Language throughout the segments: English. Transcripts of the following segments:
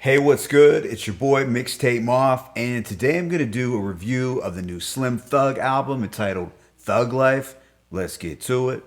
Hey, what's good? It's your boy Mixtape Moth, and today I'm going to do a review of the new Slim Thug album entitled Thug Life. Let's get to it.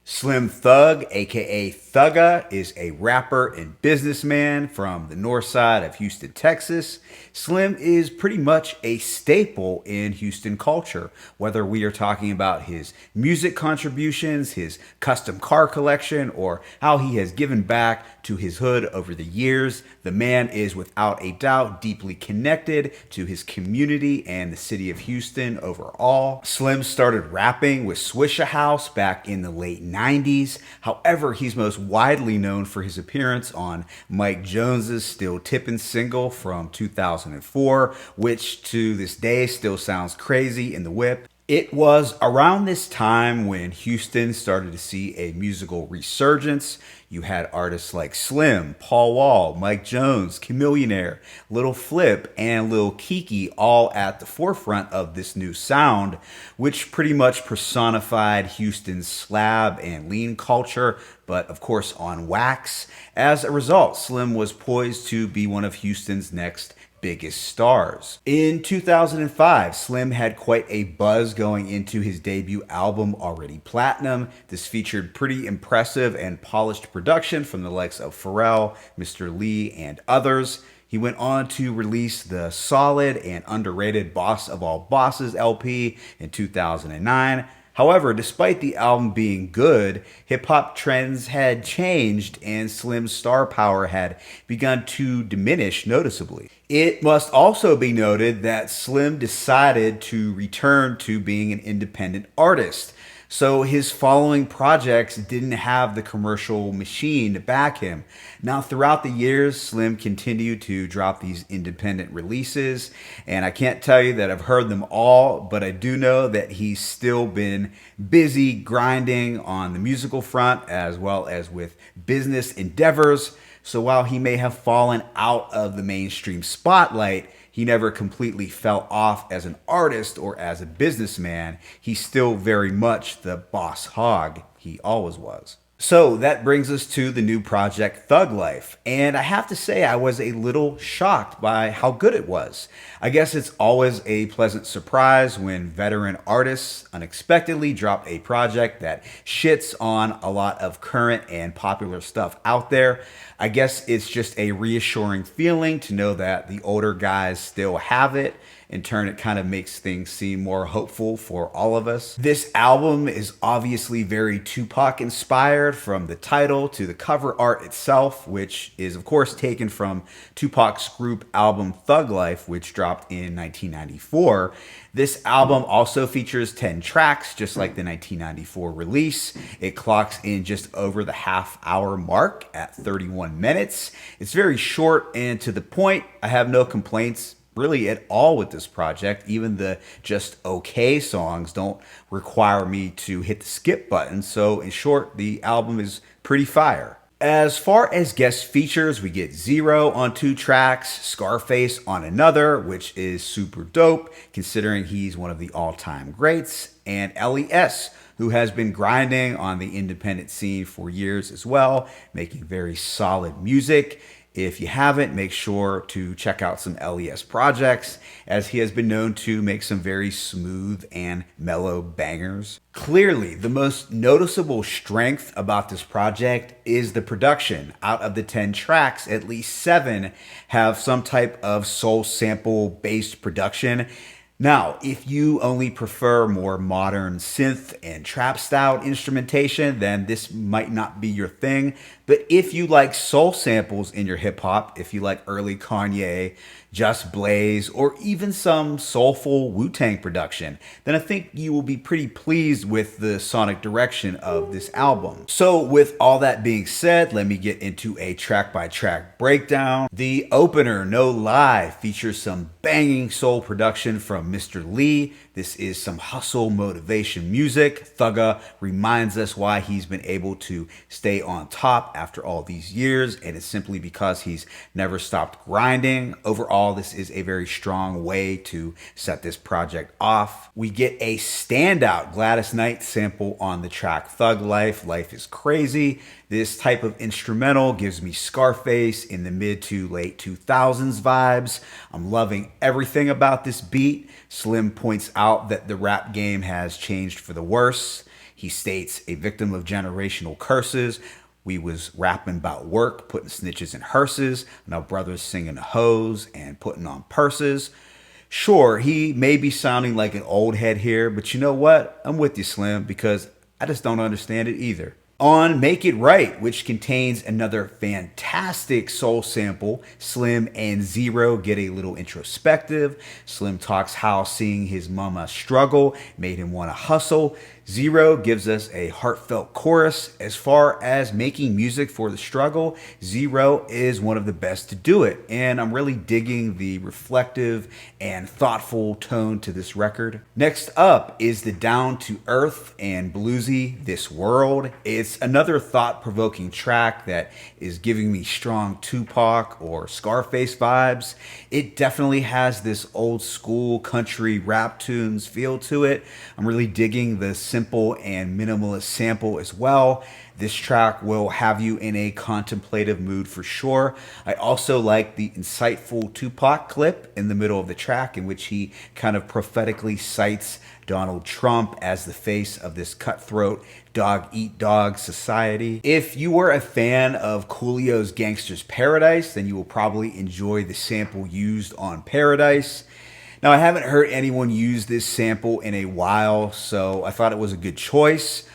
Slim Thug, aka Thugga, is a rapper and businessman from the north side of Houston, Texas. Slim is pretty much a staple in Houston culture, whether we are talking about his music contributions, his custom car collection, or how he has given back to his hood over the years. The man is without a doubt deeply connected to his community and the city of Houston overall. Slim started rapping with Swishahouse back in the late 90s. However, he's most widely known for his appearance on Mike Jones's Still Tippin' single from 2004, which to this day still sounds crazy in the whip. It was around this time when Houston started to see a musical resurgence. You had artists like Slim, Paul Wall, Mike Jones, Chamillionaire, Lil Flip, and Lil Keke all at the forefront of this new sound, which pretty much personified Houston's slab and lean culture, but of course on wax. As a result, Slim was poised to be one of Houston's next biggest stars. In 2005, Slim had quite a buzz going into his debut album, already platinum. This featured pretty impressive and polished production from the likes of Pharrell, Mr. Lee, and others. He went on to release the solid and underrated Boss of All Bosses LP in 2009. However, despite the album being good, hip hop trends had changed and Slim's star power had begun to diminish noticeably. It must also be noted that Slim decided to return to being an independent artist. So his following projects didn't have the commercial machine to back him. Now, throughout the years, Slim continued to drop these independent releases, and I can't tell you that I've heard them all, but I do know that he's still been busy grinding on the musical front as well as with business endeavors. So while he may have fallen out of the mainstream spotlight, he never completely fell off as an artist or as a businessman. He's still very much the boss hog he always was. So that brings us to the new project Thug Life. And I have to say, I was a little shocked by how good it was. I guess it's always a pleasant surprise when veteran artists unexpectedly drop a project that shits on a lot of current and popular stuff out there. I guess it's just a reassuring feeling to know that the older guys still have it. In turn, it kind of makes things seem more hopeful for all of us. This album is obviously very Tupac inspired, from the title to the cover art itself, which is of course taken from Tupac's group album Thug Life, which dropped in 1994. This album also features 10 tracks, just like the 1994 release. It clocks in just over the half-hour mark at 31 minutes. It's very short and to the point. I have no complaints really at all with this project. Even the just okay songs don't require me to hit the skip button. So in short, the album is pretty fire. As far as guest features, we get Zero on 2 tracks, Scarface on another, which is super dope considering he's one of the all-time greats, and LES, who has been grinding on the independent scene for years as well, making very solid music. If you haven't, make sure to check out some LES projects, as he has been known to make some very smooth and mellow bangers. Clearly, the most noticeable strength about this project is the production. Out of the 10 tracks, at least 7 have some type of soul sample based production. Now, if you only prefer more modern synth and trap style instrumentation, then this might not be your thing. But if you like soul samples in your hip hop, if you like early Kanye, Just Blaze, or even some soulful Wu-Tang production, then I think you will be pretty pleased with the sonic direction of this album. So with all that being said, let me get into a track-by-track breakdown. The opener, No Lie, features some banging soul production from Mr. Lee, This is some hustle motivation music. Thugga reminds us why he's been able to stay on top after all these years, and it's simply because he's never stopped grinding. Overall, this is a very strong way to set this project off. We get a standout Gladys Knight sample on the track Thug Life. Life is crazy. This type of instrumental gives me Scarface in the mid to late 2000s vibes. I'm loving everything about this beat. Slim points out that the rap game has changed for the worse. He states, a victim of generational curses. We was rapping about work, putting snitches in hearses. Now brothers singing hoes and putting on purses. Sure, he may be sounding like an old head here, but you know what? I'm with you, Slim, because I just don't understand it either. On Make It Right, which contains another fantastic soul sample, Slim and Zero get a little introspective. Slim talks how seeing his mama struggle made him want to hustle. Zero gives us a heartfelt chorus. As far as making music for the struggle, Zero is one of the best to do it, and I'm really digging the reflective and thoughtful tone to this record. Next up is the down to earth and bluesy This World. It's another thought-provoking track that is giving me strong Tupac or Scarface vibes. It definitely has this old school country rap tunes feel to it. I'm really digging the simple and minimalist sample as well. This track will have you in a contemplative mood for sure. I also like the insightful Tupac clip in the middle of the track in which he kind of prophetically cites Donald Trump as the face of this cutthroat dog eat dog society. If you were a fan of Coolio's Gangsta's Paradise, then you will probably enjoy the sample used on Paradise. Now, I haven't heard anyone use this sample in a while, so I thought it was a good choice.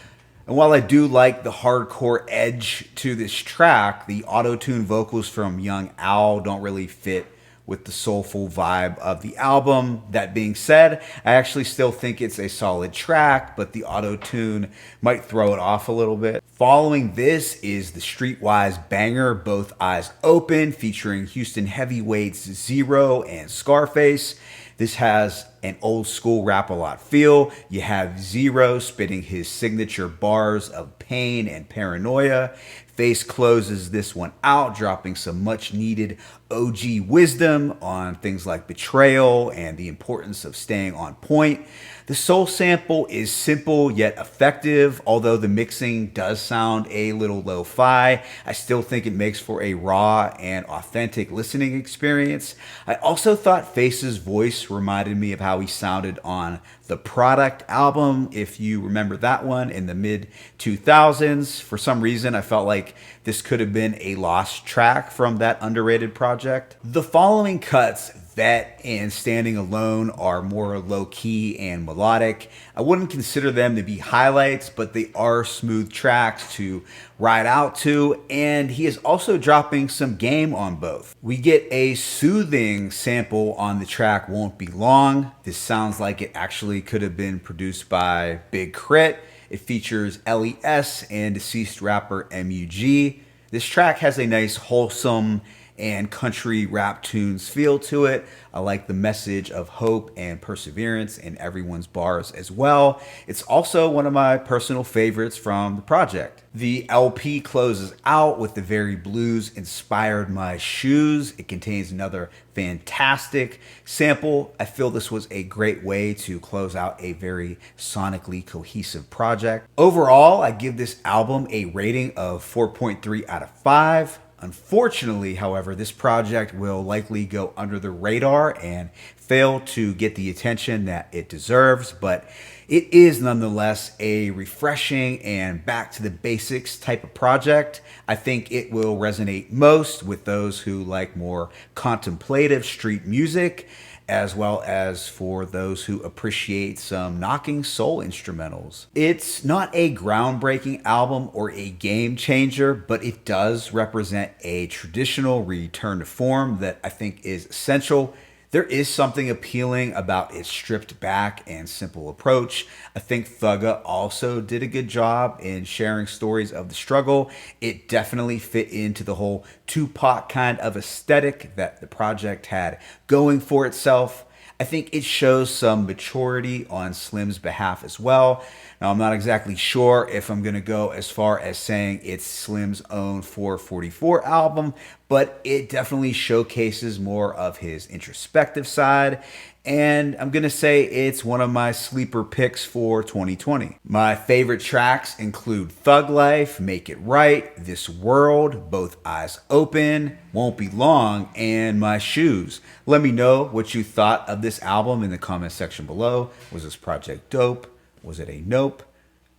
And while I do like the hardcore edge to this track, the auto-tune vocals from Young Al don't really fit with the soulful vibe of the album. That being said, I actually still think it's a solid track, but the auto-tune might throw it off a little bit. Following this is the streetwise banger Both Eyes Open, featuring Houston heavyweights Zero and Scarface. This has an old school rap-a-lot feel. You have Zero spitting his signature bars of pain and paranoia. Face closes this one out, dropping some much needed OG wisdom on things like betrayal and the importance of staying on point. The soul sample is simple yet effective, although the mixing does sound a little lo-fi. I still think it makes for a raw and authentic listening experience. I also thought Face's voice reminded me of how he sounded on the Product album, if you remember that one in the mid-2000s. For some reason, I felt like this could have been a lost track from that underrated project. The following cuts, Vet and Standing Alone, are more low-key and melodic. I wouldn't consider them to be highlights, but they are smooth tracks to ride out to, and he is also dropping some game on both. We get a soothing sample on the track Won't Be Long. This sounds like it actually could have been produced by Big Crit. It features LES and deceased rapper m.u.g. This track has a nice wholesome and country rap tunes feel to it. I like the message of hope and perseverance in everyone's bars as well. It's also one of my personal favorites from the project. The LP closes out with the very blues inspired My Shoes. It contains another fantastic sample. I feel this was a great way to close out a very sonically cohesive project. Overall, I give this album a rating of 4.3 out of 5. Unfortunately, however, this project will likely go under the radar and fail to get the attention that it deserves, but it is nonetheless a refreshing and back to the basics type of project. I think it will resonate most with those who like more contemplative street music, as well as for those who appreciate some knocking soul instrumentals. It's not a groundbreaking album or a game changer, but it does represent a traditional return to form that I think is essential. There is something appealing about its stripped back and simple approach. I think Thugga also did a good job in sharing stories of the struggle. It definitely fit into the whole Tupac kind of aesthetic that the project had going for itself. I think it shows some maturity on Slim's behalf as well. Now, I'm not exactly sure if I'm going to go as far as saying it's Slim's own 444 album, but it definitely showcases more of his introspective side. And I'm going to say it's one of my sleeper picks for 2020. My favorite tracks include Thug Life, Make It Right, This World, Both Eyes Open, Won't Be Long, and My Shoes. Let me know what you thought of this album in the comment section below. Was this project dope? Was it a nope?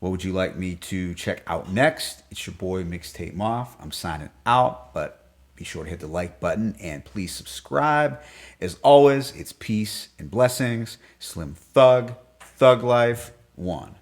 What would you like me to check out next? It's your boy Mixtape Moth. I'm signing out, but be sure to hit the like button and please subscribe. As always, it's peace and blessings. Slim Thug, Thug Life, 1.